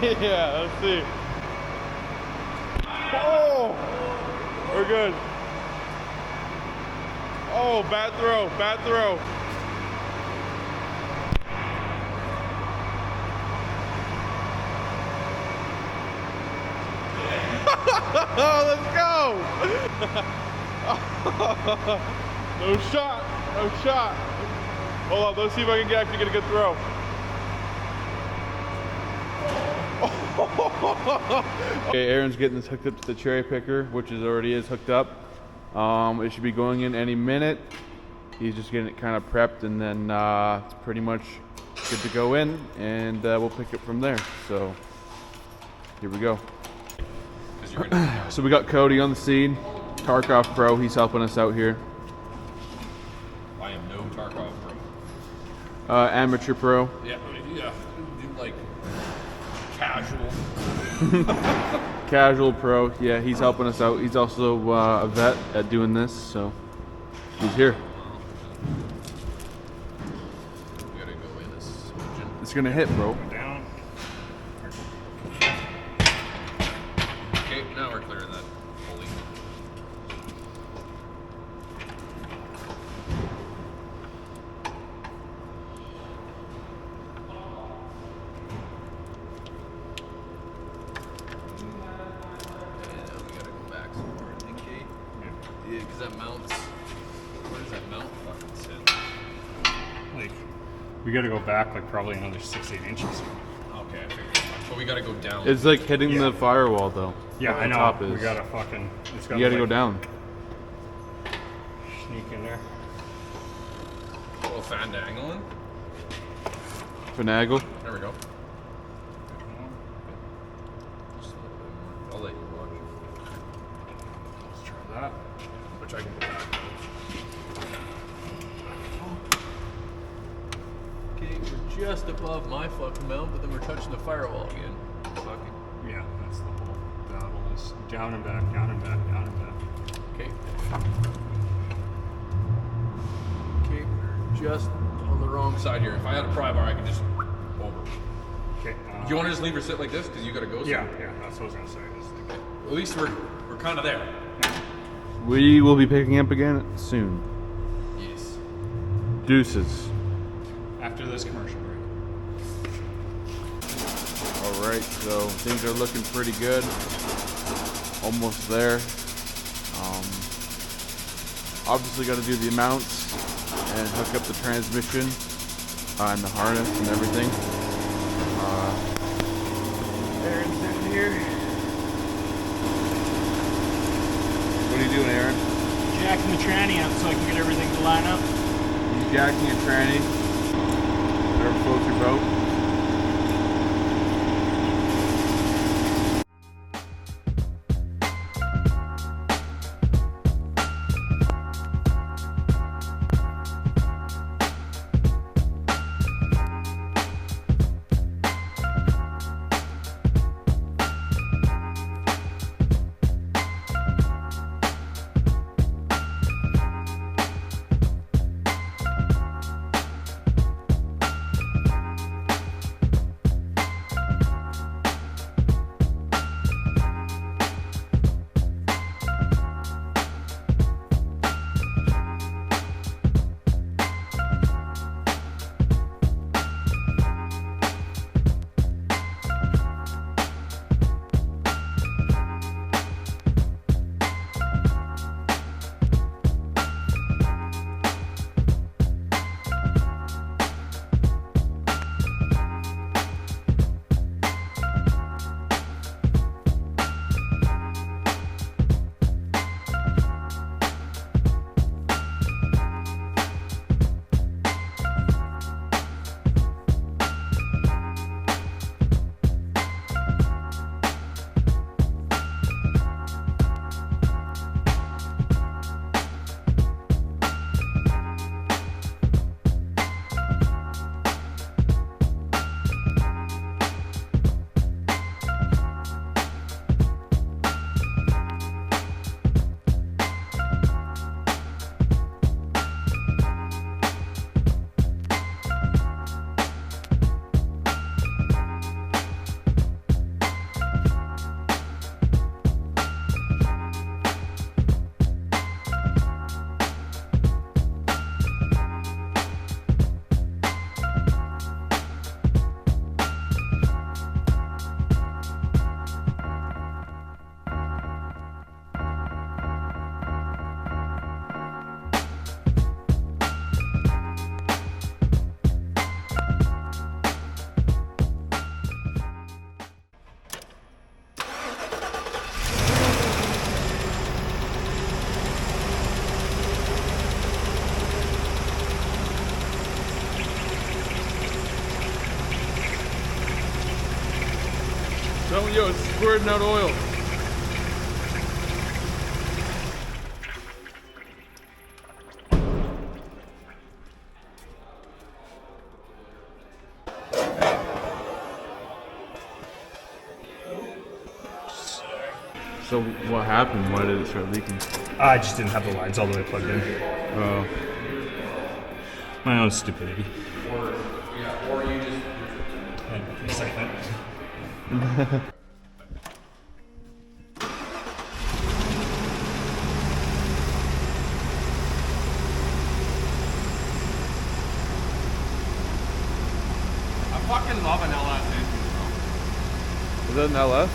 Yeah, let's see. Oh, we're good. Oh, bad throw, bad throw. Let's go. No shot, no shot. Hold on, let's see if I can actually get a good throw. Okay, Aaron's getting this hooked up to the cherry picker, which already is hooked up. It should be going in any minute. He's just getting it kind of prepped, and then it's pretty much good to go in, and we'll pick it from there. So here we go. So we got Cody on the scene, Tarkov Pro. He's helping us out here. I am no Tarkov Pro. Amateur Pro. Yeah, like casual. Casual Pro. Yeah, he's helping us out. He's also a vet at doing this, so he's here. We gotta go in this engine. It's gonna hit, bro. Down. Okay, now we're clearing that pulley. And we gotta go back some more, I think, Kate. Yeah, because that mounts. Where does that mount fucking sit? Like, we gotta go back like probably another 6-8 inches. Okay, I figured. But we gotta go down. It's like hitting the firewall, though. Yeah, Where I the know. top is. We gotta fucking. It's You gotta go like, down. Sneak in there. A little fandangling. Finagle. There we go. Just a little bit more. I'll let you watch. Let's try that. Which I can go back. Okay, we're just above my fucking mount, but then we're touching the firewall again. Fucking. Yeah, that's the whole battle is down and back, down and back, down and back. Okay. Okay, we're just on the wrong side here. If I had a pry bar, I could just over. Okay. Do you want to just leave her sit like this? Because you gotta go. Yeah, yeah, that's what I was gonna say. Okay. At least we're kind of there. We will be picking up again soon. Yes. Deuces. After this commercial break. All right, so things are looking pretty good. Almost there. Obviously got to do the mounts and hook up the transmission and the harness and everything. Aaron's down here. What are you doing, Aaron? Jacking the tranny up so I can get everything to line up. You jacking a tranny? Whatever floats your boat. Yo, it's squirting out oil. So what happened? Why did it start leaking? I just didn't have the lines all the way plugged in. Oh. My own stupidity. Or you just. And excitement. I fucking love an LS engine, Is that an LS?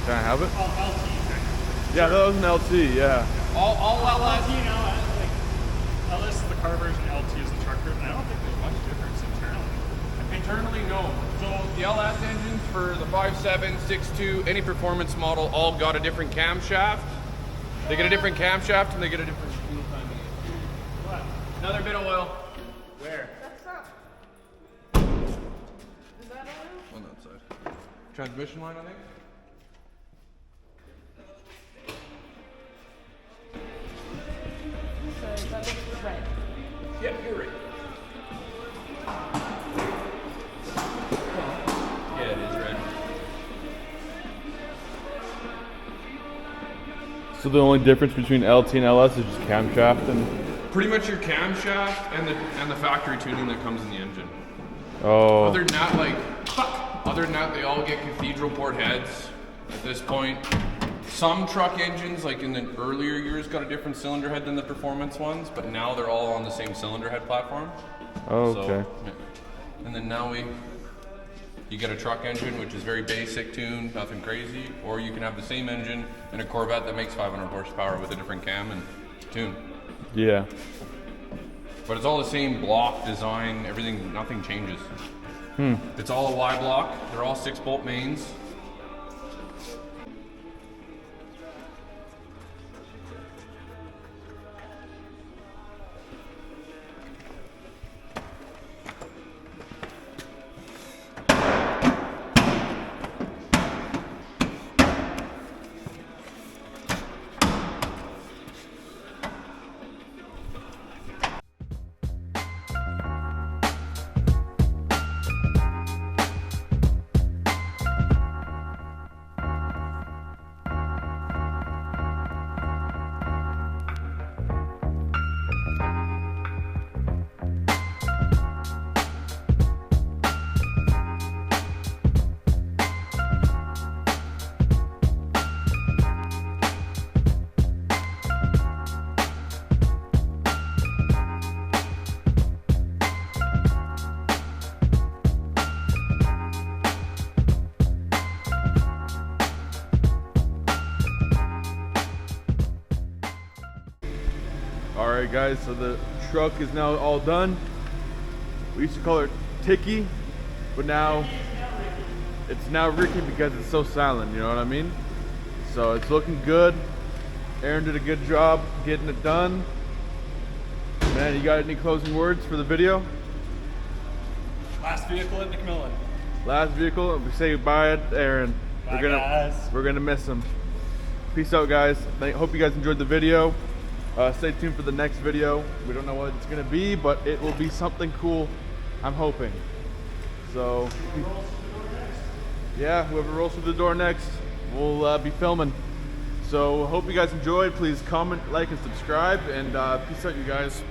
Can I have it? All LT. Yeah, that was an LT, yeah. bro. All LS. LT now, like, LS is the car version, LT is the truck version. I don't think there's much difference internally. Internally, no. So the LS engines for the 5.7, 6.2, any performance model all got a different camshaft. They get a different camshaft and they get a different fuel timing. What? Another bit of oil. Where? On that side. Transmission line, I think. So that looks red. Yep, you're right. Yeah, it is red. So the only difference between LT and LS is just camshaft and. Pretty much your camshaft and the factory tuning that comes in the engine. Oh. Other than that, other than that, they all get cathedral port heads at this point. Some truck engines, like in the earlier years, got a different cylinder head than the performance ones, but now they're all on the same cylinder head platform. Oh, So, okay. yeah. And then now you get a truck engine, which is very basic tuned, nothing crazy, or you can have the same engine in a Corvette that makes 500 horsepower with a different cam and tune. Yeah. But it's all the same block design, everything, nothing changes. It's all a Y block. They're all 6-bolt mains. Alright guys, so the truck is now all done. We used to call her Ticky, but now it's now Ricky because it's so silent, you know what I mean? So it's looking good. Aaron did a good job getting it done. Man, you got any closing words for the video? Last vehicle at McMillan. Last vehicle, we say goodbye to Aaron. Bye, guys. We're gonna miss him. Peace out guys. Hope you guys enjoyed the video. Stay tuned for the next video. We don't know what it's gonna be, but it will be something cool, I'm hoping. So, yeah, whoever rolls through the door next, we'll be filming. So, hope you guys enjoyed. Please comment, like, and subscribe, and peace out, you guys.